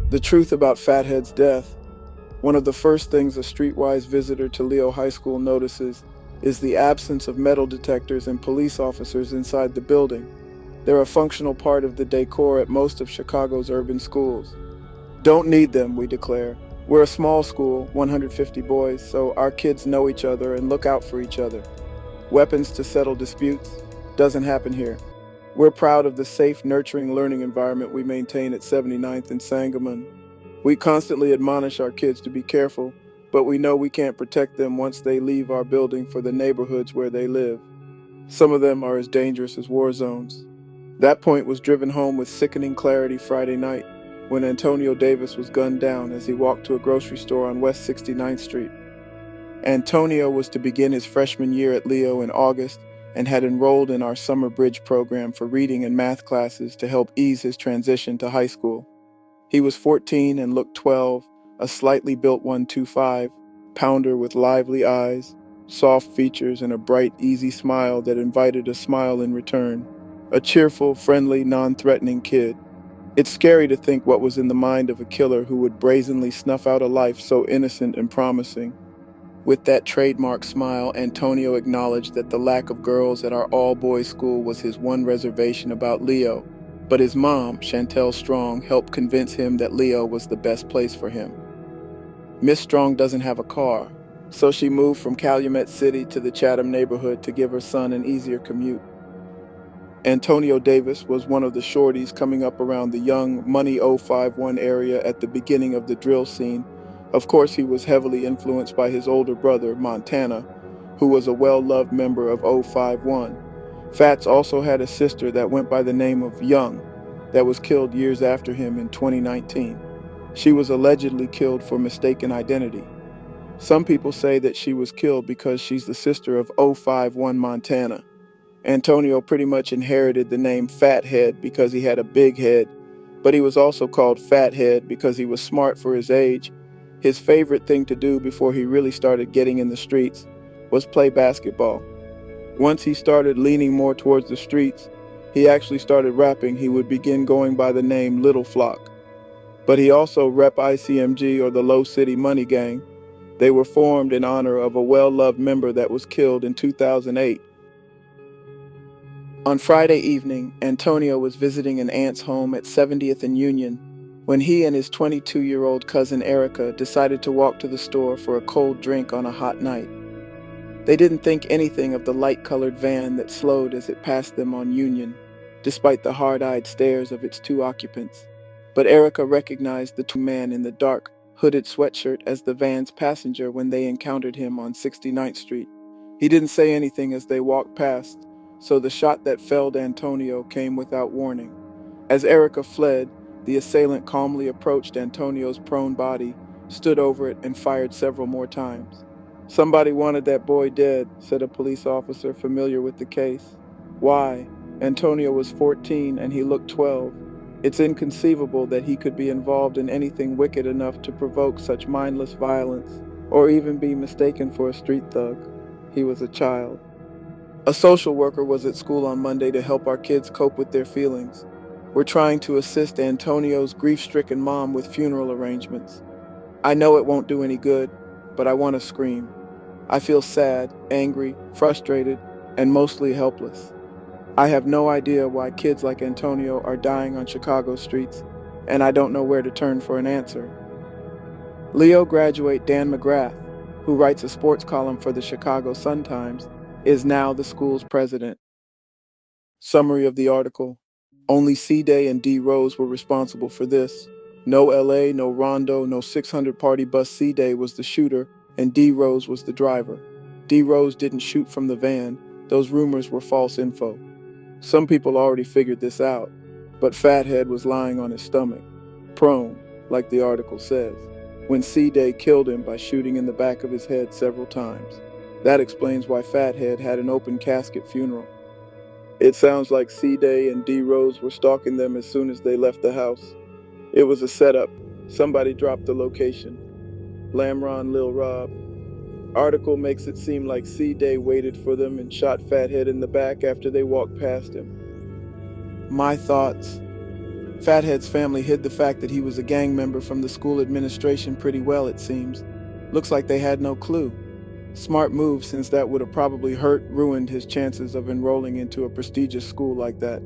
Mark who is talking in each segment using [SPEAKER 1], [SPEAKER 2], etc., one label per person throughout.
[SPEAKER 1] The truth about Fathead's death. One of the first things a streetwise visitor to Leo High School notices is the absence of metal detectors and police officers inside the building. They're a functional part of the decor at most of Chicago's urban schools. Don't need them, we declare. We're a small school, 150 boys, so our kids know each other and look out for each other. Weapons to settle disputes doesn't happen here. We're proud of the safe, nurturing learning environment we maintain at 79th and Sangamon. We constantly admonish our kids to be careful, but we know we can't protect them once they leave our building for the neighborhoods where they live. Some of them are as dangerous as war zones. That point was driven home with sickening clarity Friday night when Antonio Davis was gunned down as he walked to a grocery store on West 69th Street. Antonio was to begin his freshman year at Leo in August and had enrolled in our summer bridge program for reading and math classes to help ease his transition to high school. He was 14 and looked 12, a slightly built 125, pounder with lively eyes, soft features, and a bright, easy smile that invited a smile in return. A cheerful, friendly, non-threatening kid. It's scary to think what was in the mind of a killer who would brazenly snuff out a life so innocent and promising. With that trademark smile, Antonio acknowledged that the lack of girls at our all-boys school was his one reservation about Leo, but his mom, Chantel Strong, helped convince him that Leo was the best place for him. Miss Strong doesn't have a car, so she moved from Calumet City to the Chatham neighborhood to give her son an easier commute. Antonio Davis was one of the shorties coming up around the young Money 051 area at the beginning of the drill scene. Of course, he was heavily influenced by his older brother, Montana, who was a well-loved member of 051. Fats also had a sister that went by the name of Young, that was killed years after him in 2019. She was allegedly killed for mistaken identity. Some people say that she was killed because she's the sister of 051 Montana. Antonio pretty much inherited the name FatHead because he had a big head, but he was also called FatHead because he was smart for his age. His favorite thing to do before he really started getting in the streets was play basketball. Once he started leaning more towards the streets, he actually started rapping. He would begin going by the name Little Flock. But he also rep ICMG, or the Low City Money Gang. They were formed in honor of a well-loved member that was killed in 2008. On Friday evening, Antonio was visiting an aunt's home at 70th and Union when he and his 22-year-old cousin Erica decided to walk to the store for a cold drink on a hot night. They didn't think anything of the light-colored van that slowed as it passed them on Union, despite the hard-eyed stares of its two occupants. But Erica recognized the man in the dark, hooded sweatshirt as the van's passenger when they encountered him on 69th Street. He didn't say anything as they walked past, so the shot that felled Antonio came without warning. As Erica fled, the assailant calmly approached Antonio's prone body, stood over it, and fired several more times. "Somebody wanted that boy dead," said a police officer familiar with the case. "Why?" Antonio was 14 and he looked 12. It's inconceivable that he could be involved in anything wicked enough to provoke such mindless violence, or even be mistaken for a street thug. He was a child. A social worker was at school on Monday to help our kids cope with their feelings. We're trying to assist Antonio's grief-stricken mom with funeral arrangements. I know it won't do any good, but I want to scream. I feel sad, angry, frustrated, and mostly helpless. I have no idea why kids like Antonio are dying on Chicago streets, and I don't know where to turn for an answer. Leo graduate Dan McGrath, who writes a sports column for the Chicago Sun-Times, is now the school's president. Summary of the article. Only Cdai and DRose were responsible for this. No LA, no Rondo, no 600 party bus. Cdai was the shooter, and DRose was the driver. DRose didn't shoot from the van. Those rumors were false info. Some people already figured this out, but FatHead was lying on his stomach, prone, like the article says, when Cdai killed him by shooting in the back of his head several times. That explains why FatHead had an open casket funeral. It sounds like Cdai and DRose were stalking them as soon as they left the house. It was a setup. Somebody dropped the location. Lamron Lil Rob. Article makes it seem like Cdai waited for them and shot FatHead in the back after they walked past him. My thoughts. Fathead's family hid the fact that he was a gang member from the school administration pretty well, it seems. Looks like they had no clue. Smart move, since that would have probably ruined his chances of enrolling into a prestigious school like that.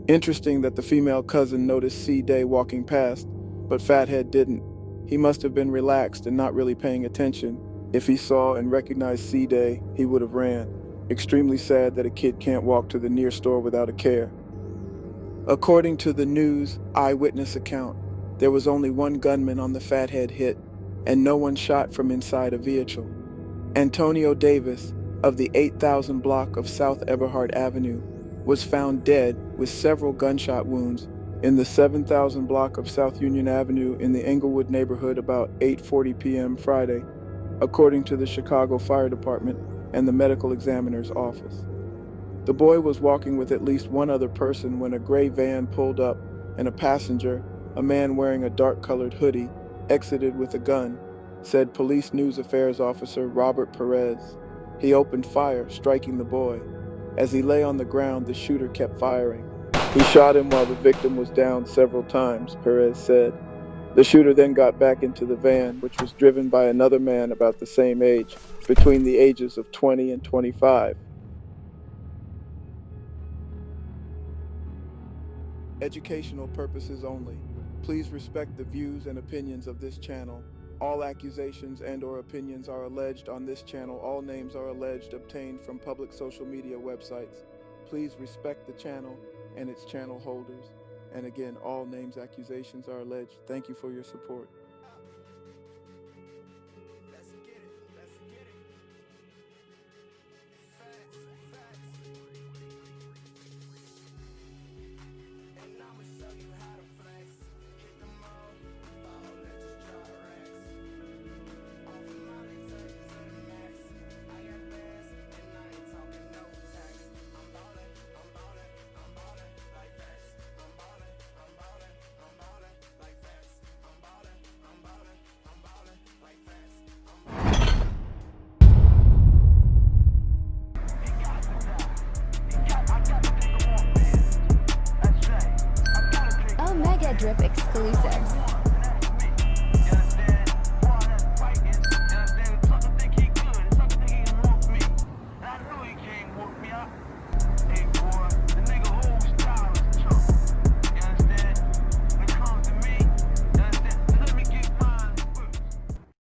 [SPEAKER 1] Interesting that the female cousin noticed Cdai walking past, but Fathead didn't. He must have been relaxed and not really paying attention. If he saw and recognized Cdai, he would have ran. Extremely sad that a kid can't walk to the near store without a care. According to the news eyewitness account, there was only one gunman on the Fathead hit, and no one shot from inside a vehicle. Antonio Davis, of the 8000 block of South Eberhard Avenue, was found dead with several gunshot wounds in the 7000 block of South Union Avenue in the Englewood neighborhood about 8:40 p.m. Friday, according to the Chicago Fire Department and the medical examiner's office. The boy was walking with at least one other person when a gray van pulled up and a passenger, a man wearing a dark-colored hoodie, exited with a gun, said Police News Affairs Officer Robert Perez. He opened fire, striking the boy. As he lay on the ground, the shooter kept firing. He shot him while the victim was down several times, Perez said. The shooter then got back into the van, which was driven by another man about the same age, between the ages of 20 and 25. Educational purposes only. Please respect the views and opinions of this channel. All accusations and/or opinions are alleged on this channel. All names are alleged obtained from public social media websites. Please respect the channel and its channel holders. And again, all names, accusations are alleged. Thank you for your support.
[SPEAKER 2] Omegadrip exclusives.